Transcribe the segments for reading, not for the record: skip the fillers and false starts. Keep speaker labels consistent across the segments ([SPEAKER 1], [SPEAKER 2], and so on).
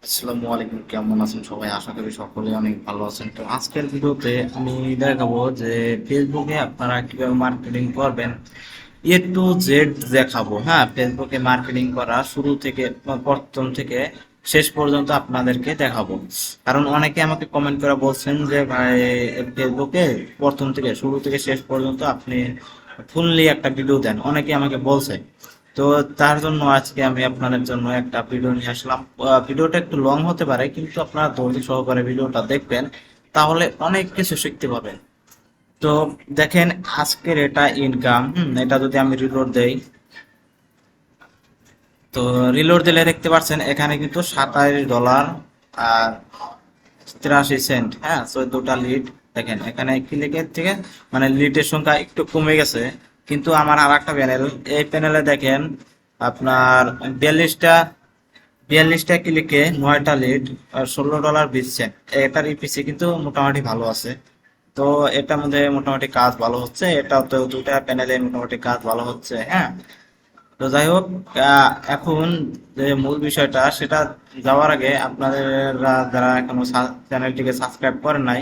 [SPEAKER 1] আসসালামু আলাইকুম, কেমন আছেন সবাই? আশা করি সকলে অনেক ভালো আছেন। তো আজকের ভিডিওতে আমি দেখাবো যে ফেসবুকে আপনারা কিভাবে মার্কেটিং করবেন, এ টু জেড দেখাবো। হ্যাঁ, ফেসবুকে মার্কেটিং করা শুরু থেকে প্রথম থেকে শেষ পর্যন্ত আপনাদেরকে দেখাবো। কারণ অনেকে আমাকে কমেন্ট করে বলছেন যে ভাই, ফেসবুকে প্রথম থেকে শুরু থেকে শেষ পর্যন্ত আপনি ফুললি একটা ভিডিও দেন, অনেকে আমাকে বলছে। তো তার জন্য আজকে আমি আপনাদের জন্য একটা ভিডিও নিয়ে আসলাম। ভিডিওটা একটু লং হতে পারে, কিন্তু আপনারা ধৈর্য সহকারে ভিডিওটা দেখবেন, তাহলে অনেক কিছু শিখতে পাবেন। তো দেখেন, আজকের এটা ইনকাম। এটা যদি আমি রিলোড দেই, তো রিলোড দিলে দেখতে পাচ্ছেন এখানে কিন্তু $27 আর 83 সেন্ট। হ্যাঁ, 14টা লিড। দেখেন এখানে ক্লিকের থেকে মানে লিডের সংখ্যা একটু কমে গেছে, কিন্তু আমার আর একটা প্যানেল, এই প্যানেলে দেখেন আপনার 42টা ক্লিকে 9টা লিড আর $16.20। এটার ইপিসি কিন্তু মোটামুটি ভালো আছে। তো এটার মধ্যে মোটামুটি কাজ ভালো হচ্ছে, এটাও তো দুটা প্যানেলে মোটামুটি কাজ ভালো হচ্ছে। হ্যাঁ, তো যাই হোক, এখন যে মূল বিষয়টা সেটা যাওয়ার আগে আপনাদের যারা এখনো চ্যানেলটিকে সাবস্ক্রাইব করেন নাই,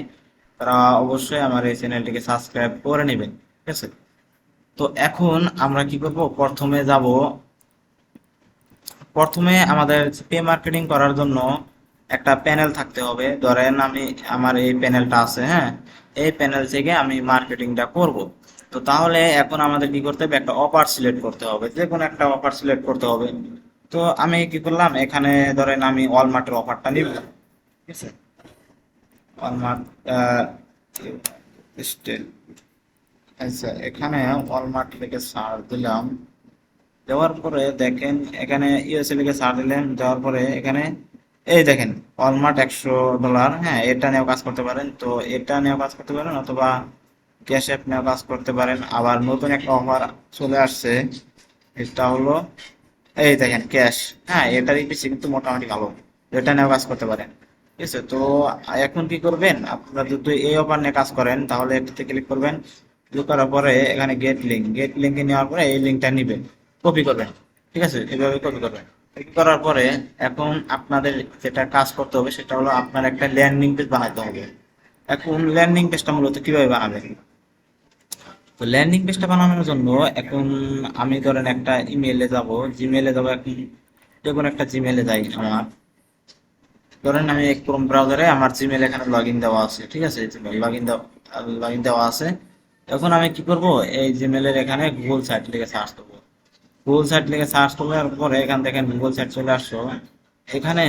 [SPEAKER 1] তারা অবশ্যই আমার এই চ্যানেলটিকে সাবস্ক্রাইব করে নেবেন। ঠিক আছে? তো এখন আমরা কি করব, প্রথমে আমাদের পে মার্কেটিং করার জন্য একটা প্যানেল থাকতে হবে। ধরেন আমার এই প্যানেলটা আছে। হ্যাঁ, এই প্যানেল থেকে আমি মার্কেটিংটা করব। তো তাহলে এখন আমাদের কি করতে হবে, একটা অফার সিলেক্ট করতে হবে, যে কোনো একটা অফার সিলেক্ট করতে হবে। তো আমি কি করলাম, এখানে ধরেন আমি ওয়ালমার্টের অফারটা নিব। ঠিক আছে? ওয়ালমার্ট স্টেল। আচ্ছা, এখানে ওয়ালমার্ট লিখে সার্চ দিলাম। দেওয়ার পরে দেখেন এখানে ইউএসএ লিখে সার্চ দিলেন, দেওয়ার পরে এখানে এই দেখেন ওয়ালমার্ট $100। হ্যাঁ, এটা নিয়েও কাজ করতে পারেন। তো এটা নিয়েও কাজ করতে পারেন, অথবা ক্যাশ অ্যাপ নিয়েও কাজ করতে পারেন। আবার নতুন একটা অফার চলে আসছে, এটা হলো এই দেখেন ক্যাশ। হ্যাঁ, এটার ইপিসি কিন্তু মোটামুটি ভালো, এটা নিয়েও কাজ করতে পারেন। ঠিক আছে? তো এখন কি করবেন, আপনারা যদি এই অফার নিয়ে কাজ করেন তাহলে এটাতে ক্লিক করবেন। ক্লিক করার পরে এখানে গেট লিঙ্কে নেওয়ার পরে এই লিঙ্কটা নিবেন, কপি করবেন। ঠিক আছে? এভাবে কপি করবেন। কপি করার পরে এখন আপনাদের যেটা কাজ করতে হবে সেটা হলো আপনার একটা ল্যান্ডিং পেজ বানাতে হবে। এখন ল্যান্ডিং পেজটা মূলত কিভাবে বানাবেন, তো ল্যান্ডিং পেজটা বানানোর জন্য এখন আমি ধরেন একটা ইমেইলে যাব, জিমেইলে যাব। এখন যে কোনো একটা জিমেইলে যাই আমার। ধরেন আমি ক্রোম ব্রাউজারে আমার জিমেইল এখানে লগ ইন দেওয়া আছে। ঠিক আছে? জিমেইল লগ ইন দেওয়া আছে। এখন আমি কি করব, এই জিমেইলের এখানে গুগল সাইট লিখে সার্চ করবো। গুগল সাইট লিখে সার্চ করার পরে এখান দেখেন গুগল সাইট চলে আসলো। এখানে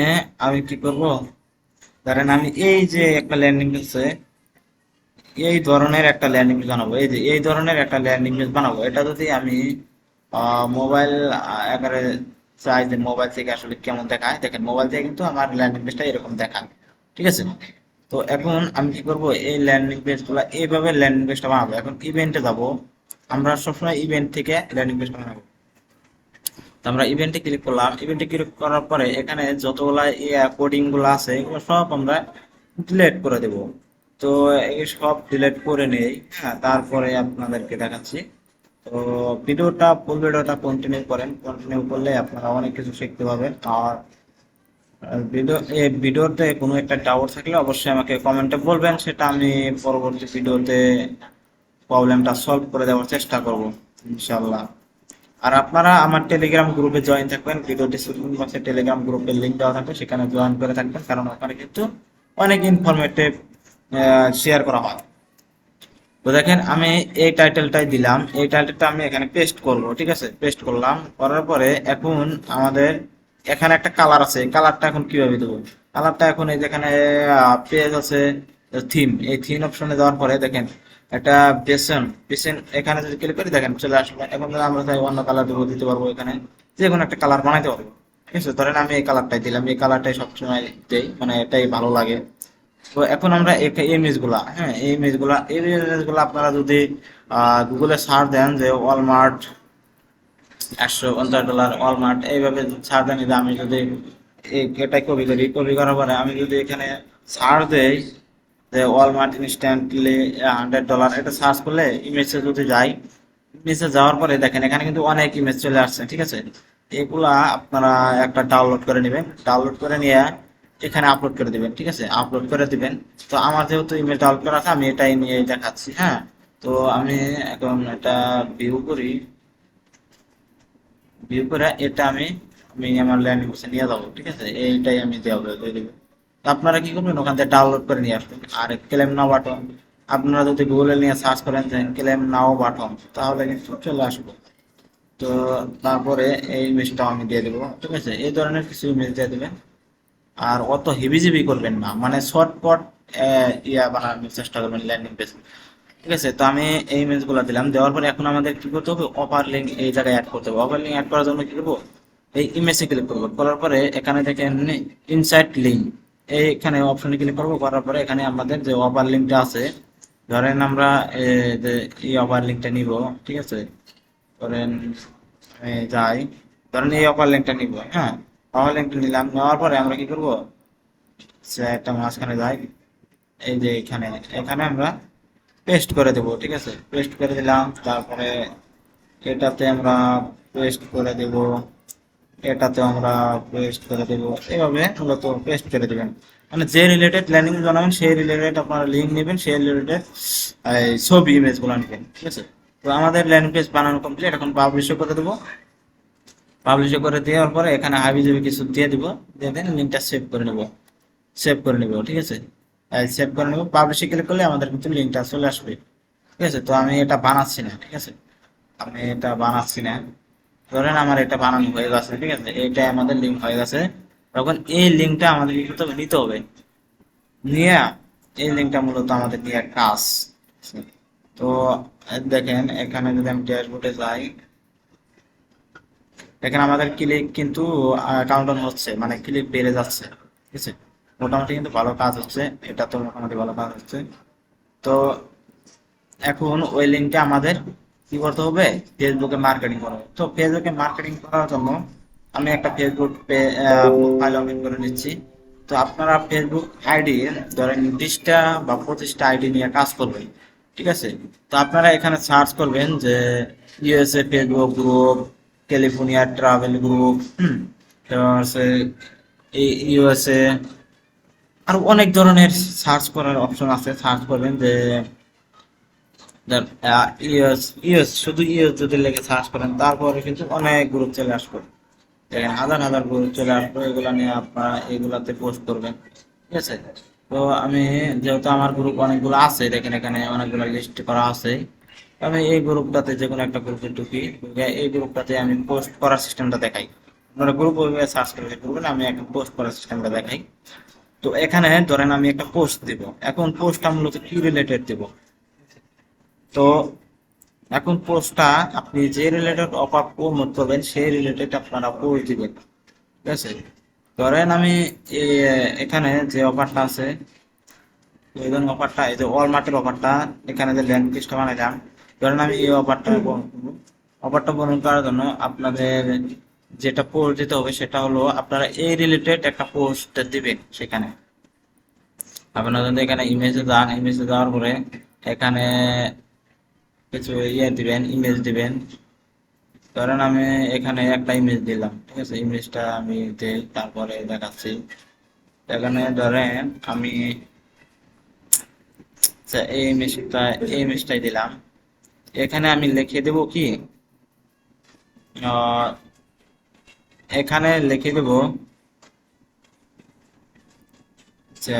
[SPEAKER 1] আমি কি করব, ধরেন আমি এই যে একটা ল্যান্ডিং পেজ, এই ধরনের একটা ল্যান্ডিং পেজ বানাবো। এই যে এই ধরনের একটা ল্যান্ডিং পেজ বানাবো, এটা যদি আমি মোবাইল আকারে চাই যে মোবাইল থেকে আসলে কেমন দেখায়, দেখেন মোবাইল থেকে কিন্তু আমার ল্যান্ডিং পেজটা এরকম দেখায়। ঠিক আছে? তো এখন আমি কি করব, এই ল্যান্ডিং পেজগুলো এইভাবে ল্যান্ডিং পেজটা বানাবো। এখন ইভেন্টে যাব, আমরা সবসময় ইভেন্ট থেকে ল্যান্ডিং পেজটা বানাবো। তো আমরা ইভেন্টে ক্লিক করলাম। ইভেন্টে ক্লিক করার পরে এখানে যতগুলা কোডিং গুলো আছে এগুলো সব আমরা ডিলিট করে দেব। তো এই সব ডিলিট করে নেই। হ্যাঁ, তারপরে আপনাদেরকে দেখাচ্ছি। তো ফুল ভিডিওটা কন্টিনিউ করেন, কন্টিনিউ করলে আপনারা অনেক কিছু শিখতে পাবেন। আর এই ভিডিওতে কোনো একটা ডাউট থাকলে অবশ্যই আমাকে কমেন্টে বলবেন, সেটা আমি পরবর্তী ভিডিওতে প্রবলেমটা সলভ করে দেওয়ার চেষ্টা করব ইনশাল্লাহ। আর আপনারা আমার টেলিগ্রাম গ্রুপে জয়েন থাকবেন, ভিডিও ডিসক্রিপশন বক্সে টেলিগ্রাম গ্রুপের লিংক দেওয়া থাকবে, সেখানে জয়েন করে থাকবেন। কারণ ওখানে কিন্তু অনেক ইনফরমেটিভ শেয়ার করা হয়। তো দেখেন আমি এই টাইটেলটাই দিলাম, এই টাইটেলটা আমি এখানে পেস্ট করব। ঠিক আছে? পেস্ট করলাম, করার পরে এখন আমাদের এখানে একটা কালার আছে। এই কালারটা এখন কিভাবে দেবো, কালারটা এখন এই যেখানে পেজ আছে থিম, এই থিম অপশনে যাওয়ার পরে দেখেন একটা বেসন বেসন এখানে যদি ক্লিক করি দেখেন চলে আসবে। এখন যদি আমরা চাই অন্য কালার দেবো, দিতে পারবো, এখানে যে কোনো একটা কালার বানাইতে পারবো। ঠিক আছে? ধরেন আমি এই কালারটাই দিলাম, এই কালারটাই সবসময় দেই, মানে এটাই ভালো লাগে। তো এখন আমরা এই ইমেজগুলা আপনারা যদি গুগলে সার্চ দেন যে ওয়ালমার্ট $150 ওয়ালমার্ট, এইভাবে সার্চ দেন। যে আমি যদি এটাই কপি করার পরে আমি যদি এখানে সার্চ দেই যে ওয়ালমার্ট ইনস্ট্যান্টলি $100, এটা সার্চ করলে ইমেজে যদি যাই, ইমেজে যাওয়ার পরে দেখেন এখানে কিন্তু অনেক ইমেজ চলে আসছে। ঠিক আছে? এগুলা আপনারা একটা ডাউনলোড করে নেবেন। ডাউনলোড করে নিয়ে এখানে আপলোড করে দিবেন, ঠিক আছে, আপলোড করে দিবেন। তো আমার যেহেতু ইমেলটা আপলোড করা আছে আমি এটাই নিয়ে দেখাচ্ছি, হ্যাঁ। তো আমি এখন এটা ভিউ করি, ভিউ করে এটা আমি আমি আমার ল্যান্ডিং পেজে নিয়ে যাবো, ঠিক আছে, এইটাই আমি দেবো দিয়ে দেবো। তো আপনারা কি করবেন, ওখান থেকে ডাউনলোড করে নিয়ে আসবেন। আর ক্লেম নাও বাটন, আপনারা যদি গুগলে নিয়ে সার্চ করেন যে ক্লেম নাও বাটন, তাহলে কিন্তু চলে আসবে। তো তারপরে এই ইমেজটাও আমি দিয়ে দেবো, ঠিক আছে, এই ধরনের কিছু ইমেজ দিয়ে দেবেন। আর অত হেভিজিবি করবেন না, মানে শর্টকট ইয়া বানানোর চেষ্টা করবেন ল্যান্ডিং পেজ, ঠিক আছে। তো আমি এই ইমেজ গুলো দিলাম, দেওয়ার পরে এখন আমাদের কি করতে হবে, অপার লিঙ্ক এই জায়গায় অ্যাড করতে হবে। অপার লিঙ্ক অ্যাড করার জন্য কি করবো, এই ইমেজে ক্লিক করবো, করার পরে এখানে দেখেন ইনসাইড লিঙ্ক, এইখানে অপশনে ক্লিক করবো, করার পরে এখানে আমাদের যে অপার লিঙ্কটা আছে, ধরেন আমরা যে এই অপার লিঙ্কটা নিব, ঠিক আছে, ধরেন আমি যাই, ধরেন এই অপার লিঙ্কটা নিব, হ্যাঁ, অপার লিঙ্কটা নিলাম, নেওয়ার পরে আমরা কি করবো, সে একটা মাঝখানে যাই, এই যে এখানে এখানে আমরা পেস্ট করে দেবো, ঠিক আছে, পেস্ট করে দিলাম। তারপরে এটাতে আমরা পেস্ট করে দেব, এটাতে আমরা পেস্ট করে দেব, এইভাবে মূলত পেস্ট করে দেবেন। মানে যে রিলেটেড ল্যান্ডিং বানাবেন সেই রিলেটেড আপনারা লিঙ্ক নেবেন, সেই রিলেটেড ছবি ইমেজ গুলো নেবেন, ঠিক আছে। তো আমাদের ল্যান্ডিং পেজ বানানো কমপ্লিট, এখন পাবলিশও করে দেবো। পাবলিশ করে দেওয়ার পরে এখানে হাবি জাবি কিছু দিয়ে দিব, দিয়ে দেন লিঙ্কটা সেভ করে নেব, সেভ করে নেব, ঠিক আছে, সেভ করে নেব। পাবলিশে ক্লিক করলে আমাদের কিন্তু লিঙ্কটা চলে আসবে, ঠিক আছে। তো আমি এটা বানাচ্ছি না, ঠিক আছে, আমি এটা বানাচ্ছি না, ধরেন আমার এটা বানানো হয়ে গেছে, ঠিক আছে, এইটাই আমাদের লিঙ্ক হয়ে গেছে। তখন এই লিঙ্কটা আমাদের কি করতে হবে, নিতে হবে, নিয়ে এই লিঙ্কটা মূলত আমাদের নিয়ে কাজ। তো দেখেন এখানে যদি আমি ড্যাশবোর্ডে যাই, দেখেন আমাদের ক্লিক কিন্তু কাউন্ট হচ্ছে, মানে ক্লিক বেড়ে যাচ্ছে, ঠিক আছে, মোটামুটি কিন্তু ভালো কাজ হচ্ছে, এটা তো মোটামুটি ভালো কাজ হচ্ছে। তো এখন ওই লিঙ্কটা আমাদের কি করতে হবে, ফেসবুকে মার্কেটিং করা হবে। তো ফেসবুকে মার্কেটিং করার জন্য আমি একটা ফেসবুক প্রোফাইল লগ ইন করে নিচ্ছি। তো আপনারা ফেসবুক আইডি ধরেন 20টা বা 25টা আইডি নিয়ে কাজ করবেন, ঠিক আছে। তো আপনারা এখানে সার্চ করবেন যে USA Facebook group, California travel group, তারপর আছে এই ইউএসএ, আর অনেক ধরনের সার্চ করার অপশন আছে, সার্চ করবেন যে ইউএস, ইউএস শুধু ইউএস যদি লেগে সার্চ করেন তারপরে কিন্তু অনেক গ্রুপ চলে আসবে, দেখেন হাজার হাজার গ্রুপ চলে আসবে, এগুলা নিয়ে আপনারা এগুলাতে পোস্ট করবেন, ঠিক আছে। তো আমি যেহেতু আমার গ্রুপ অনেকগুলো আছে, দেখেন এখানে অনেকগুলো লিস্ট করা আছে, তো আমি এই গ্রুপটাতে যে কোনো একটা গ্রুপে ঢুকি, ঢুকে এই গ্রুপটাতে আমি পোস্ট করার সিস্টেমটা দেখাই। আপনারা গ্রুপ ওইভাবে সার্চ করে করবেন, আমি একটা পোস্ট করার সিস্টেমটা দেখাই। তো এখানে ধরেন আমি একটা পোস্ট দিব, এখন পোস্টটা মূলত কি রিলেটেড দিব, তো এখন পোস্টটা আপনি যে রিলেটেড অফার প্রমোট করবেন সেই রিলেটেড আপনারা পোস্ট দিবেন, ঠিক আছে। ধরেন আমি এখানে যে অফারটা আছে, এই ধরুন অফারটা, এই যে ওয়ালমার্টের অফারটা, এখানে যে ল্যান্ড পেজটা বানাইলাম, ধরেন আমি এই অফারটা বর্ণন করবো। অফারটা বর্ণন করার জন্য আপনাদের যেটা পোস্ট দিতে হবে সেটা হলো আপনারা এই রিলেটেড একটা পোস্ট দিবেন। সেখানে আপনারা যদি এখানে ইমেজে যান, ইমেজে যাওয়ার পরে এখানে কিছু ইয়ে দিবেন, ইমেজ দিবেন। ধরেন আমি এখানে একটা ইমেজ দিলাম, ঠিক আছে, ইমেজটা আমি দিই, তারপরে দেখাচ্ছি। এখানে ধরেন আমি আচ্ছা, এই ইমেজটাই দিলাম। এখানে আমি লিখে দেব কি, আহ, এখানে লিখে দেব যে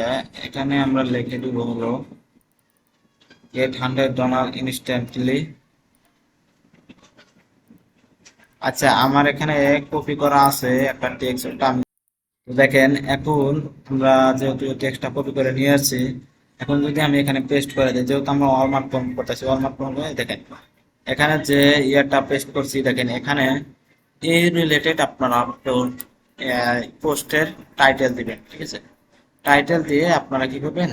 [SPEAKER 1] এখানে আমরা লিখে দেব হলো $800 ইনস্ট্যান্টলি। আচ্ছা, আমার এখানে কপি করা আছে একটা টেক্সট, ওটা আমি দেখেন। এখন আমরা যেহেতু টেক্সটটা কপি করে নিয়ে আসছি, এখন যদি আমি এখানে পেস্ট করে দিই, যেহেতু আমরা ওয়ালমার্ট ফর্ম করতেছি, ওয়ালমার্ট ফর্ম করে দেখেন এখানে যে ইয়ারটা পেস্ট করছি, দেখেন এখানে এই রিলেটেড আপনারা পোস্টের টাইটেল দিবেন, ঠিক আছে, টাইটেল দিয়ে আপনারা কি করবেন,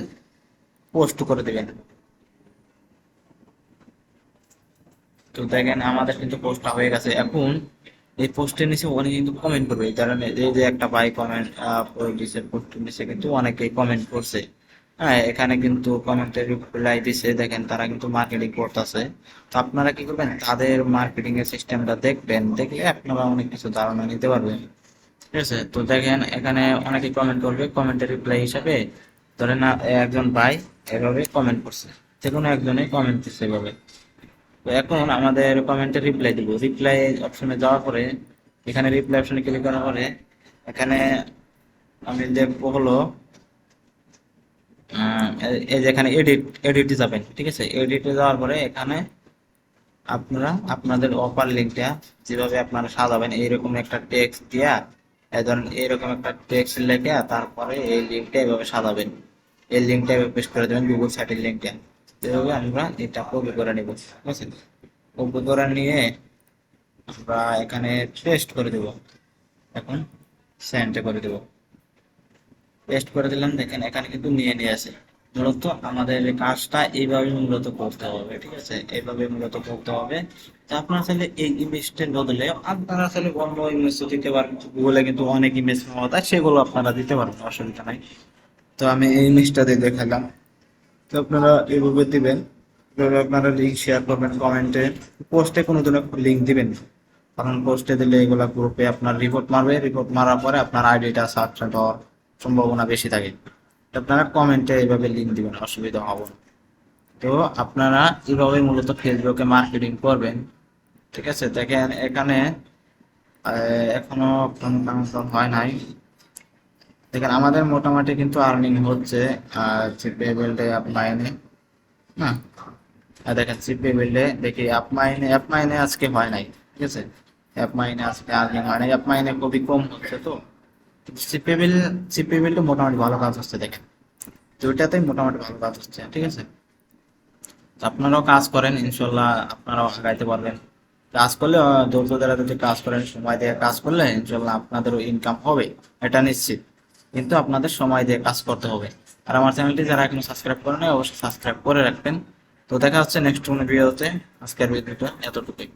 [SPEAKER 1] পোস্ট করে দিবেন। তো দেখেন আমাদের কিন্তু পোস্টটা হয়ে গেছে। এখন এই পোস্টের নিচে অনেকে কিন্তু কমেন্ট করবে, কারণ এই যে একটা ভাই কমেন্ট দিছে, পোস্টের নিচে কিন্তু অনেকেই কমেন্ট করছে, হ্যাঁ, এখানে কিন্তু কমেন্টের রিপ্লাই দিছে, দেখেন তারা কিন্তু মার্কেটিং করতেছে। তো আপনারা কি করবেন, তাদের মার্কেটিং এর সিস্টেমটা দেখবেন, দেখলে আপনারা অনেক কিছু ধারণা নিতে পারবেন। ঠিক আছে। তো দেখেন এখানে অনেকে কমেন্ট করবে, কমেন্টের রিপ্লাই হিসাবে ধরেন না একজন ভাই এভাবে কমেন্ট করছে, যে কোনো একজনে কমেন্ট দিচ্ছে এভাবে। তো এখন আমাদের কমেন্টে রিপ্লাই দিব, রিপ্লাই অপশনে যাওয়ার পরে এখানে রিপ্লাই অপশনে ক্লিক করার পরে এখানে আমি দেখবো হলো এই যে এখানে এডিটে যাবেন, ঠিক আছে। এডিটে যাওয়ার পরে এখানে আপনারা আপনাদের অফার লিঙ্কটা যেভাবে আপনারা সাজাবেন, এইরকম একটা টেক্সট দিয়া, এই ধরেন এইরকম একটা টেক্সট লিখে তারপরে এই লিঙ্কটা এভাবে সাজাবেন, এই লিঙ্কটা এভাবে পেস্ট করে দেবেন, গুগল সাইটের লিঙ্কটা। এভাবে আমরা এটা কপি করে নিব, ঠিক আছে। কপি করে নিয়ে আমরা এখানে পেস্ট করে দেব, এখন সেন্ড করে দেব। পেস্ট করে দিলাম, দেখেন এখানে কিন্তু নিয়ে আসে। মূলত আমাদের এই কাজটা এইভাবে মূলত করতে হবে, ঠিক আছে, এইভাবে মূলত করতে হবে। যে আপনারা চাইলে এই ইমেজটার বদলে আপনারা চাইলে অন্য ইমেজ দিতে পারেন, গুগলে কিন্তু অনেক ইমেজ পাওয়া যায়, সেগুলো আপনারা দিতে পারবেন, অসুবিধা নাই। তো আমি এই ইমেজটা দিয়ে দেখালাম। তো আপনারা এইভাবে দিবেন, এভাবে আপনারা লিঙ্ক শেয়ার করবেন কমেন্টে, পোস্টে কোনো দিনও লিঙ্ক দিবেন না। কারণ পোস্টে দিলে এগুলা গ্রুপে আপনার রিপোর্ট মারবে, রিপোর্ট মারার পরে আপনার আইডিটা সাবস্ক্রাইব হওয়ার সম্ভাবনা বেশি থাকে। তো আপনারা কমেন্টে এইভাবে লিঙ্ক দিবেন, অসুবিধা হবে না। তো আপনারা এইভাবে মূলত ফেসবুকে মার্কেটিং করবেন, ঠিক আছে। দেখেন এখানে এখনো কনফার্মেশন হয় নাই। দেখেন আমাদের মোটামুটি কিন্তু আর্নিং হচ্ছে সিপিএবিল্ডে অ্যাপ মাইনে, না। দেখেন সিপিএবিল্ডে দেখি অ্যাপ মাইনে আজকে হয় নাই, ঠিক আছে। অ্যাপ মাইনে আজকে আর্নিং হয় নাই, অ্যাপ মাইনে খুবই কম হচ্ছে। তো সিপিএবিল্ডে মোটামুটি ভালো কাজ হচ্ছে, দেখেন দুইটাতেই মোটামুটি ভালো কাজ হচ্ছে, ঠিক আছে। তো আপনারাও কাজ করেন, ইনশাল্লাহ আপনারাও আগাইতে পারবেন। কাজ করলে ধৈর্য ধরে যদি কাজ করেন, সময় দিয়ে কাজ করলে ইনশাল্লাহ আপনাদেরও ইনকাম হবে, এটা নিশ্চিত। কিন্তু আপনাদের সময় দিয়ে কাজ করতে হবে। আর আমার চ্যানেলটি যারা এখনো সাবস্ক্রাইব করেন অবশ্যই সাবস্ক্রাইব করে রাখবেন। তো দেখা হচ্ছে নেক্সট কোনো ভিডিওতে। আজকের ভিডিওটা এতটুকুই।